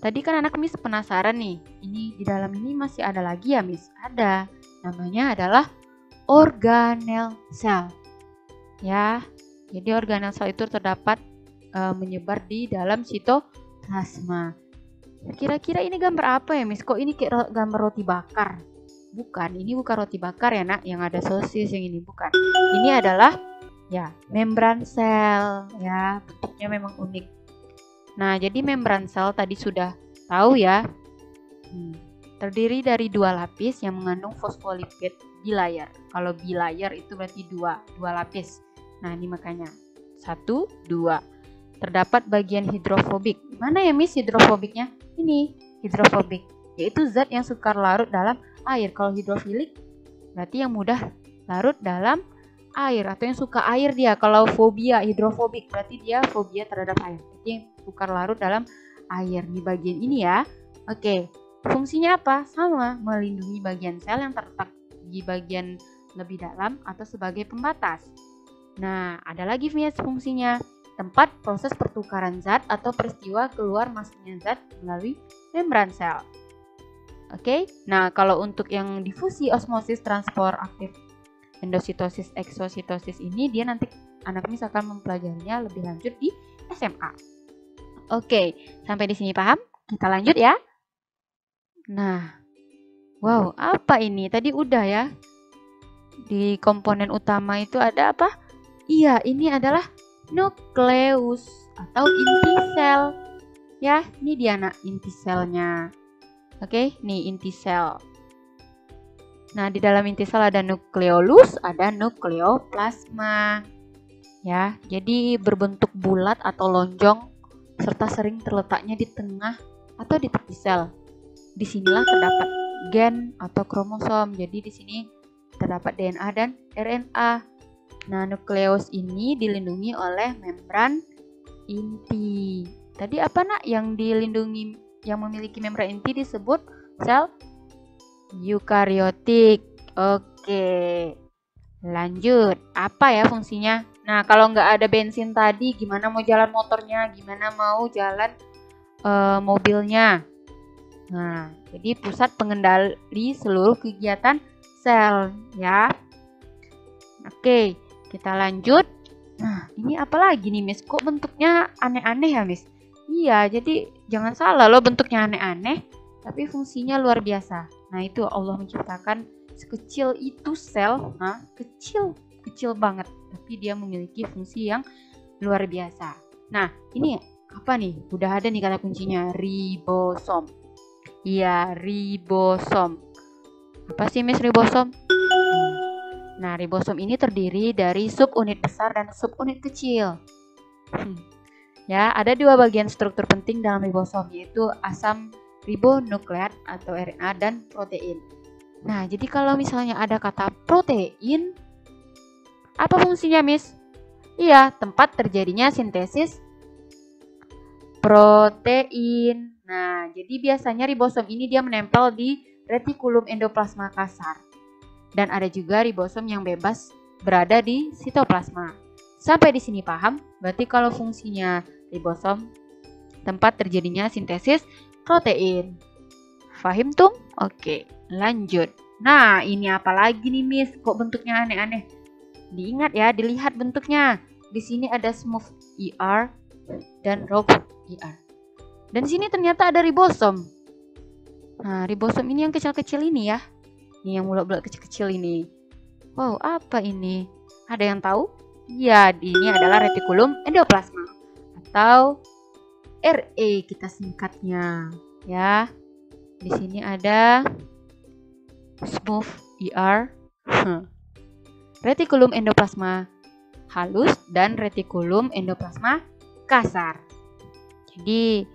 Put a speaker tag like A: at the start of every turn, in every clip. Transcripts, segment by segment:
A: Tadi kan anak Miss penasaran nih, ini di dalam ini masih ada lagi ya Miss? Ada, namanya adalah organel cell. Ya, jadi organel cell itu terdapat menyebar di dalam sitoplasma. Kira-kira ini gambar apa ya Miss? Kok ini kayak gambar roti bakar? Bukan, ini bukan roti bakar ya nak, yang ada sosis yang ini bukan. Ini adalah ya membran sel, ya bentuknya memang unik. Nah, jadi membran sel tadi sudah tahu ya. Terdiri dari dua lapis yang mengandung fosfolipid bilayer. Kalau bilayer itu berarti dua lapis. Nah, ini makanya 1, 2. Terdapat bagian hidrofobik. Mana ya Miss hidrofobiknya? Ini hidrofobik, yaitu zat yang sukar larut dalam air. Kalau hidrofilik berarti yang mudah larut dalam air atau yang suka air dia. Kalau fobia hidrofobik berarti dia fobia terhadap air. Berarti yang sukar larut dalam air di bagian ini ya. Oke, fungsinya apa? Sama, melindungi bagian sel yang terletak di bagian lebih dalam atau sebagai pembatas. Nah, ada lagi fungsinya, tempat proses pertukaran zat atau peristiwa keluar masuknya zat melalui membran sel. Oke, nah kalau untuk yang difusi, osmosis, transport aktif, endositosis, eksositosis ini dia nanti anak Miss akan mempelajarinya lebih lanjut di SMA. Oke, sampai di sini paham? Kita lanjut ya. Nah, wow, apa ini? Tadi udah ya. Di komponen utama itu ada apa? Iya, ini adalah nukleus atau inti sel. Ya, ini dia nak inti selnya. Oke, nih inti sel. Nah, di dalam inti sel ada nukleolus, ada nukleoplasma. Ya, jadi berbentuk bulat atau lonjong serta sering terletaknya di tengah atau di tepi sel. Disinilah terdapat gen atau kromosom. Jadi di sini terdapat DNA dan RNA. Nah, nukleus ini dilindungi oleh membran inti. Tadi apa nak yang dilindungi, yang memiliki membran inti disebut sel eukariotik. Oke, lanjut. Apa ya fungsinya? Nah, kalau nggak ada bensin tadi, gimana mau jalan motornya? Gimana mau jalan mobilnya? Nah, jadi pusat pengendali seluruh kegiatan sel ya. Oke, kita lanjut. Nah, ini apa lagi nih Miss? Kok bentuknya aneh-aneh ya Miss? Iya, jadi jangan salah loh, bentuknya aneh-aneh tapi fungsinya luar biasa. Nah, itu Allah menciptakan sekecil itu sel, kecil banget, tapi dia memiliki fungsi yang luar biasa. Nah, ini apa nih? Udah ada nih kata kuncinya, ribosom. Iya, ribosom. Apa sih Miss ribosom? Nah, ribosom ini terdiri dari subunit besar dan subunit kecil. Ya, ada dua bagian struktur penting dalam ribosom, yaitu asam ribonukleat atau RNA dan protein. Nah, jadi kalau misalnya ada kata protein, apa fungsinya, Miss? Iya, tempat terjadinya sintesis protein. Nah, jadi biasanya ribosom ini dia menempel di retikulum endoplasma kasar. Dan ada juga ribosom yang bebas berada di sitoplasma. Sampai di sini paham? Berarti kalau fungsinya ribosom, tempat terjadinya sintesis protein. Fahim tum? Oke, lanjut. Nah, ini apa lagi nih Miss? Kok bentuknya aneh-aneh? Diingat ya, dilihat bentuknya. Di sini ada smooth ER dan rough ER. Dan di sini ternyata ada ribosom. Nah, ribosom ini yang kecil-kecil ini ya. Ini yang bulat-bulat kecil-kecil ini. Wow, apa ini? Ada yang tahu? Ya, ini adalah retikulum endoplasma atau RE kita singkatnya, ya. Di sini ada smooth ER, retikulum endoplasma halus dan retikulum endoplasma kasar. Jadi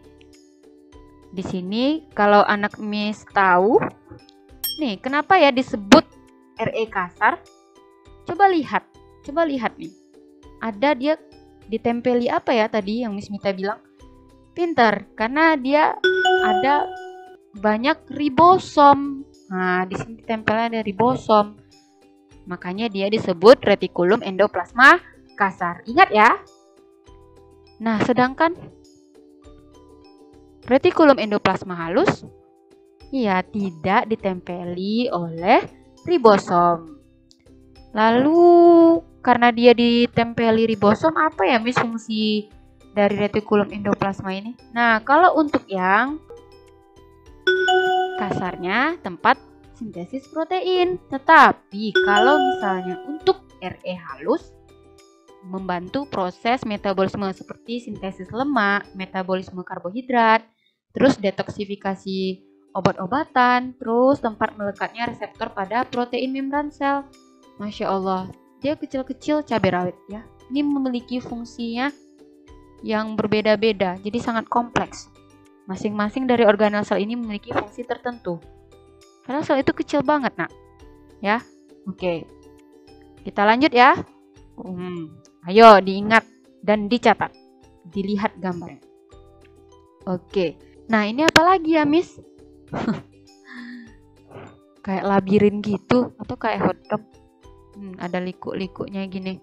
A: di sini kalau anak Miss tahu, nih kenapa ya disebut RE kasar? Coba lihat nih. Ada dia ditempeli apa ya tadi yang Miss Mita bilang? Pintar, karena dia ada banyak ribosom. Nah, di sini ditempelnya ada ribosom. Makanya dia disebut retikulum endoplasma kasar. Ingat ya. Nah, sedangkan Retikulum endoplasma halus? Iya, tidak ditempeli oleh ribosom. Lalu karena dia ditempeli ribosom, apa ya Miss fungsi dari retikulum endoplasma ini? Nah, kalau untuk yang kasarnya tempat sintesis protein. Tetapi kalau misalnya untuk RE halus, membantu proses metabolisme seperti sintesis lemak, metabolisme karbohidrat, terus detoksifikasi obat-obatan, terus tempat melekatnya reseptor pada protein membran sel. Masya Allah, dia kecil-kecil cabai rawit ya. Ini memiliki fungsinya yang berbeda-beda, jadi sangat kompleks. Masing-masing dari organel sel ini memiliki fungsi tertentu. Karena sel itu kecil banget, nak. Ya, oke. Kita lanjut ya. Ayo diingat dan dicatat. Dilihat gambarnya. Oke. Nah, ini apa lagi ya, Miss? Kayak labirin gitu atau kayak hotdog. Ada liku-likunya gini.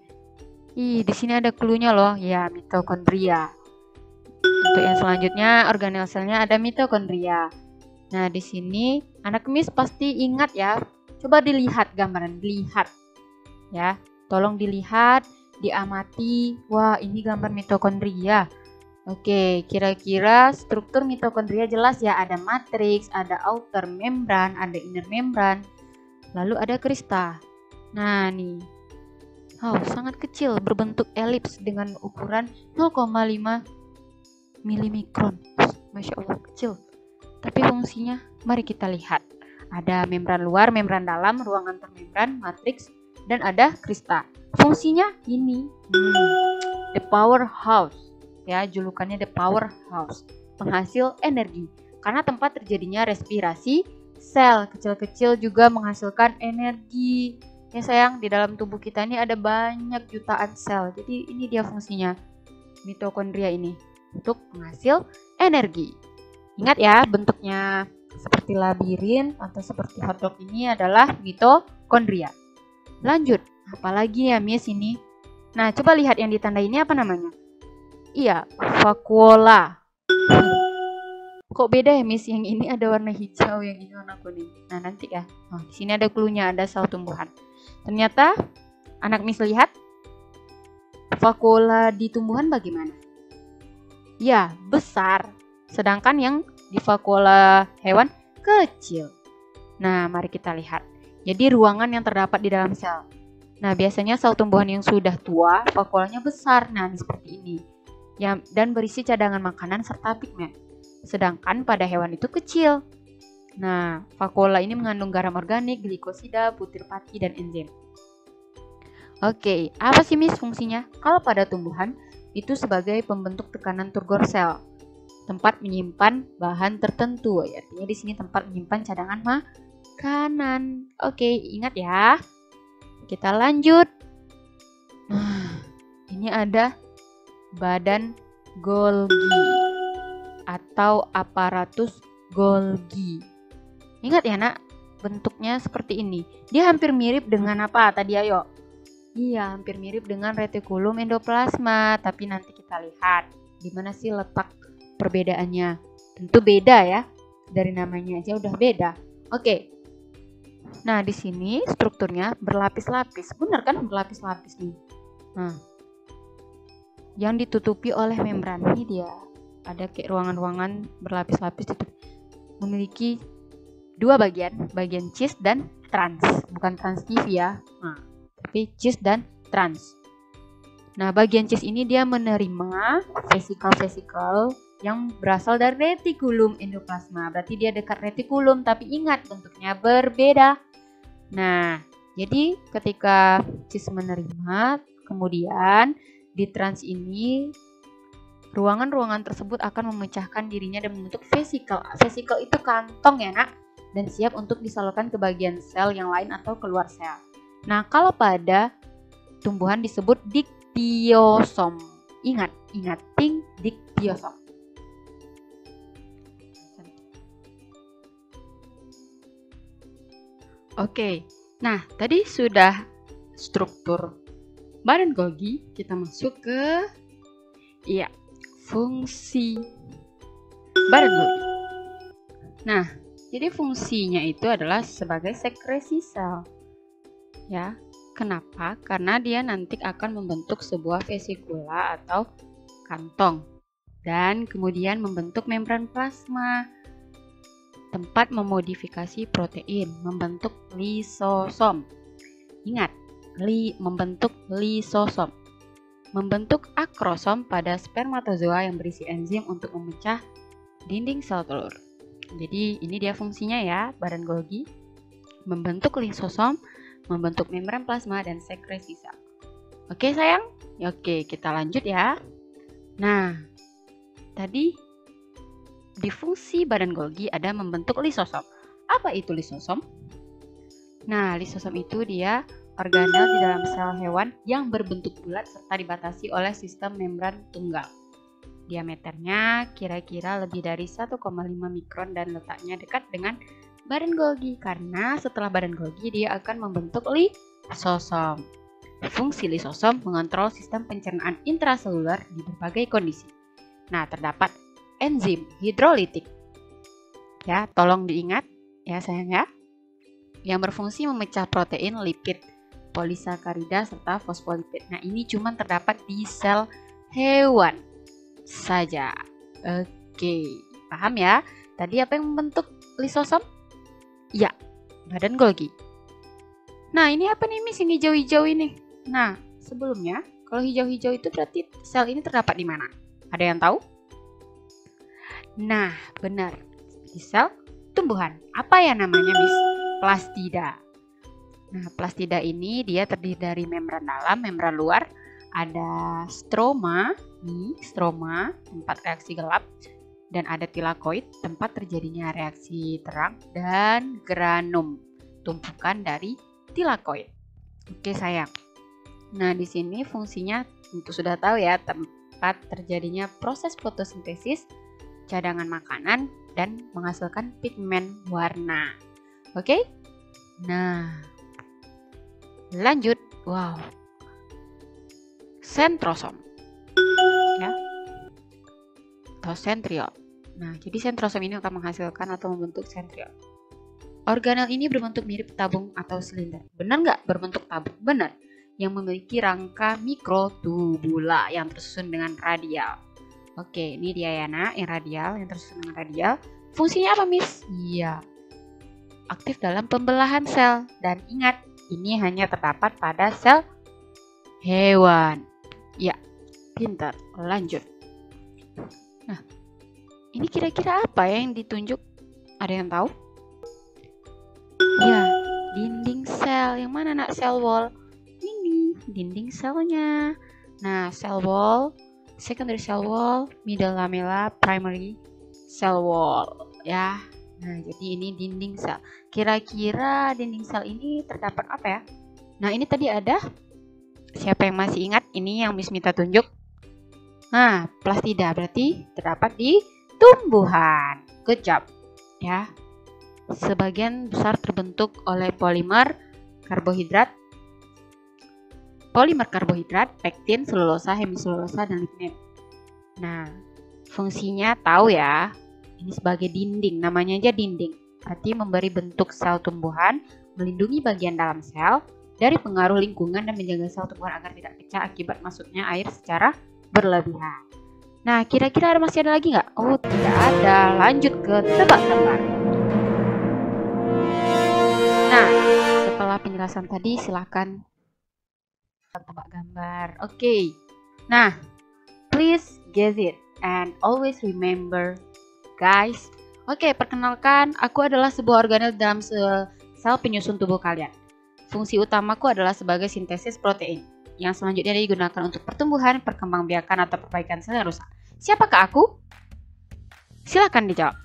A: Di sini ada clue-nya loh. Ya, mitokondria. Untuk yang selanjutnya, organel selnya ada mitokondria. Nah, di sini anak Miss pasti ingat ya. Coba dilihat gambaran, dilihat. Ya, tolong dilihat, diamati. Wah, ini gambar mitokondria. Oke, kira-kira struktur mitokondria jelas ya. Ada matriks, ada outer membran, ada inner membran. Lalu ada krista. Nah, nih. Sangat kecil, berbentuk elips dengan ukuran 0,5 milimikron. Masya Allah, kecil. Tapi fungsinya, mari kita lihat. Ada membran luar, membran dalam, ruang antar membran, matriks, dan ada krista. Fungsinya ini, the powerhouse. Ya, julukannya the powerhouse, penghasil energi. Karena tempat terjadinya respirasi sel kecil-kecil juga menghasilkan energi. Ya sayang, di dalam tubuh kita ini ada banyak jutaan sel. Jadi ini dia fungsinya mitokondria ini untuk penghasil energi. Ingat ya, bentuknya seperti labirin atau seperti hotdog ini adalah mitokondria. Lanjut, apalagi ya Miss ini? Nah, coba lihat yang ditanda ini apa namanya? Iya, vakuola. Kok beda ya Miss? Yang ini ada warna hijau, yang ini warna kuning. Nah, nanti ya. Di sini ada clue-nya, ada sel tumbuhan. Ternyata anak Miss lihat vakuola di tumbuhan bagaimana? Ya, besar. Sedangkan yang di vakuola hewan kecil. Nah, mari kita lihat. Jadi ruangan yang terdapat di dalam sel. Nah, biasanya sel tumbuhan yang sudah tua, vakuolanya besar. Nah, seperti ini. Ya, dan berisi cadangan makanan serta pigmen. Sedangkan pada hewan itu kecil. Nah, vakuola ini mengandung garam organik, glikosida, butir pati, dan enzim. Oke, apa sih Miss fungsinya? Kalau pada tumbuhan, itu sebagai pembentuk tekanan turgor sel. Tempat menyimpan bahan tertentu. Artinya di sini tempat menyimpan cadangan makanan. Oke, ingat ya. Kita lanjut. Nah, ini ada badan Golgi atau aparatus Golgi. Ingat ya nak, bentuknya seperti ini. Dia hampir mirip dengan apa tadi ayo? Iya, hampir mirip dengan retikulum endoplasma. Tapi nanti kita lihat di mana sih letak perbedaannya. Tentu beda ya. Dari namanya aja udah beda. Oke. Nah, di sini strukturnya berlapis-lapis. Benar kan berlapis-lapis nih. Nah, yang ditutupi oleh membran. Ini dia. Ada kayak ruangan-ruangan berlapis-lapis itu. Memiliki dua bagian. Bagian cis dan trans. Bukan trans TV ya. Nah, tapi cis dan trans. Nah, bagian cis ini dia menerima vesikel-vesikel yang berasal dari retikulum endoplasma. Berarti dia dekat retikulum, tapi ingat bentuknya berbeda. Nah, jadi ketika cis menerima, kemudian di trans ini ruangan-ruangan tersebut akan memecahkan dirinya dan membentuk vesikel. Vesikel itu kantong ya nak, dan siap untuk disalurkan ke bagian sel yang lain atau keluar sel. Nah, kalau pada tumbuhan disebut diktiosom. Ingat, diktiosom. Oke, nah tadi sudah struktur badan Golgi, kita masuk ke fungsi. badan Golgi. Nah, jadi fungsinya itu adalah sebagai sekresi sel. Ya, kenapa? Karena dia nanti akan membentuk sebuah vesikula atau kantong dan kemudian membentuk membran plasma, tempat memodifikasi protein, membentuk lisosom. Ingat, membentuk lisosom. Membentuk akrosom pada spermatozoa yang berisi enzim untuk memecah dinding sel telur. Jadi ini dia fungsinya ya, badan Golgi. Membentuk lisosom, membentuk membran plasma dan sekresi sel. Oke sayang? Oke, kita lanjut ya. Nah, tadi di fungsi badan Golgi ada membentuk lisosom. Apa itu lisosom? Nah, lisosom itu dia organel di dalam sel hewan yang berbentuk bulat serta dibatasi oleh sistem membran tunggal. Diameternya kira-kira lebih dari 1,5 mikron dan letaknya dekat dengan badan Golgi karena setelah badan Golgi dia akan membentuk lisosom. Fungsi lisosom mengontrol sistem pencernaan intraseluler di berbagai kondisi. Nah, terdapat enzim hidrolitik. Ya, tolong diingat ya sayang ya. Yang berfungsi memecah protein, lipid, polisakarida serta fosfolipid. Nah, ini cuma terdapat di sel hewan saja. Oke, paham ya? Tadi apa yang membentuk lisosom? Ya, badan Golgi. Nah, ini apa nih Miss, ini hijau-hijau ini? Nah, sebelumnya, kalau hijau-hijau itu berarti sel ini terdapat di mana? Ada yang tahu? Nah, benar. Di sel tumbuhan. Apa ya namanya Miss? Plastida. Nah, plastida ini dia terdiri dari membran dalam, membran luar, ada stroma, stroma, tempat reaksi gelap, dan ada tilakoid, tempat terjadinya reaksi terang, dan granum, tumpukan dari tilakoid. Oke sayang. Nah, di sini fungsinya tentu sudah tahu ya, tempat terjadinya proses fotosintesis, cadangan makanan, dan menghasilkan pigmen warna. Oke? Nah, lanjut. Wow. Sentrosom. Ya. Atau sentriol. Nah, jadi sentrosom ini akan menghasilkan atau membentuk sentriol. Organel ini berbentuk mirip tabung atau silinder. Benar nggak berbentuk tabung? Benar. Yang memiliki rangka mikrotubula yang tersusun dengan radial. Oke, ini dia ya nak, yang radial, yang tersusun dengan radial. Fungsinya apa Miss? Iya. Aktif dalam pembelahan sel. Dan ingat, ini hanya terdapat pada sel hewan. Ya, pintar. Lanjut. Nah, ini kira-kira apa ya yang ditunjuk? Ada yang tahu? Ya, dinding sel. Yang mana nak sel wall? Ini, dinding selnya. Nah, sel wall, secondary cell wall, middle lamella, primary cell wall. Ya. Nah, jadi ini dinding sel. Kira-kira dinding sel ini terdapat apa ya? Nah, ini tadi ada. Siapa yang masih ingat? Ini yang Miss Mita tunjuk. Nah, plastida berarti terdapat di tumbuhan. Good job. Ya. Sebagian besar terbentuk oleh polimer karbohidrat, pektin, selulosa, hemiselulosa, dan lignin. Nah, fungsinya tahu ya. Ini sebagai dinding, namanya aja dinding. Berarti memberi bentuk sel tumbuhan, melindungi bagian dalam sel dari pengaruh lingkungan dan menjaga sel tumbuhan agar tidak pecah akibat masuknya air secara berlebihan. Nah, kira-kira masih ada lagi nggak? Oh, tidak ada. Lanjut ke tebak gambar. Nah, setelah penjelasan tadi, silakan tebak gambar. Oke. Nah, please guess it and always remember, guys. Oke, perkenalkan, aku adalah sebuah organel dalam sel penyusun tubuh kalian. Fungsi utamaku adalah sebagai sintesis protein, yang selanjutnya digunakan untuk pertumbuhan, perkembangbiakan, atau perbaikan sel yang rusak. Siapakah aku? Silakan dijawab.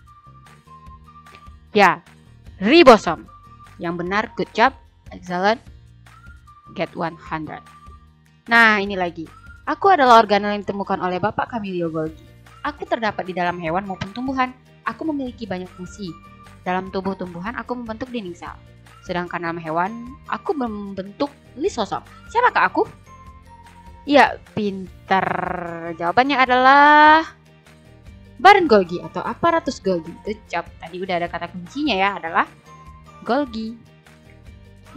A: Ya, ribosom. Yang benar, good job, excellent, get 100. Nah, ini lagi. Aku adalah organel yang ditemukan oleh Bapak Camilio Golgi. Aku terdapat di dalam hewan maupun tumbuhan. Aku memiliki banyak fungsi. Dalam tubuh tumbuhan, aku membentuk dinding sel. Sedangkan dalam hewan, aku membentuk lisosom. Siapakah aku? Ya, pintar. Jawabannya adalah Badan Golgi atau aparatus Golgi. Good job. Tadi udah ada kata kuncinya ya, adalah Golgi.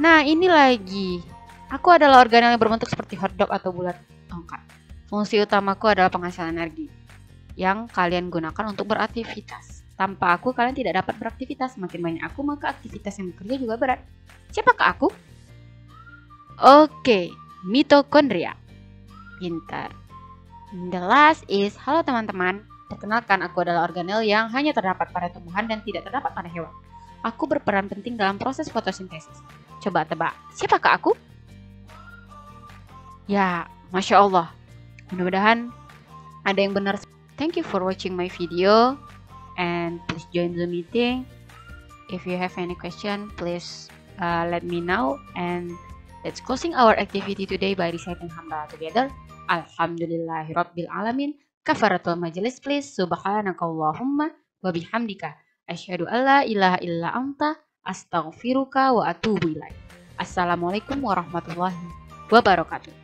A: Nah, ini lagi. Aku adalah organel yang berbentuk seperti hotdog atau bulat tongkat. Fungsi utamaku adalah penghasil energi yang kalian gunakan untuk beraktivitas. Tanpa aku, kalian tidak dapat beraktivitas. Makin banyak aku, maka aktivitas yang bekerja juga berat. Siapakah aku? Oke, mitokondria. Pintar. The last is, halo teman-teman. Perkenalkan, aku adalah organel yang hanya terdapat pada tumbuhan dan tidak terdapat pada hewan. Aku berperan penting dalam proses fotosintesis. Coba tebak, siapakah aku? Ya, Masya Allah. Mudah-mudahan ada yang benar. Thank you for watching my video. And please join the meeting. If you have any question, please let me know. And let's closing our activity today by reciting hamdalah together. Alhamdulillahirabbil alamin. Kafaratul majelis, please. Subhanakallahumma wa bihamdika asyhadu alla ilaha illa anta astaghfiruka wa atubu ilaik. Assalamualaikum warahmatullahi wabarakatuh.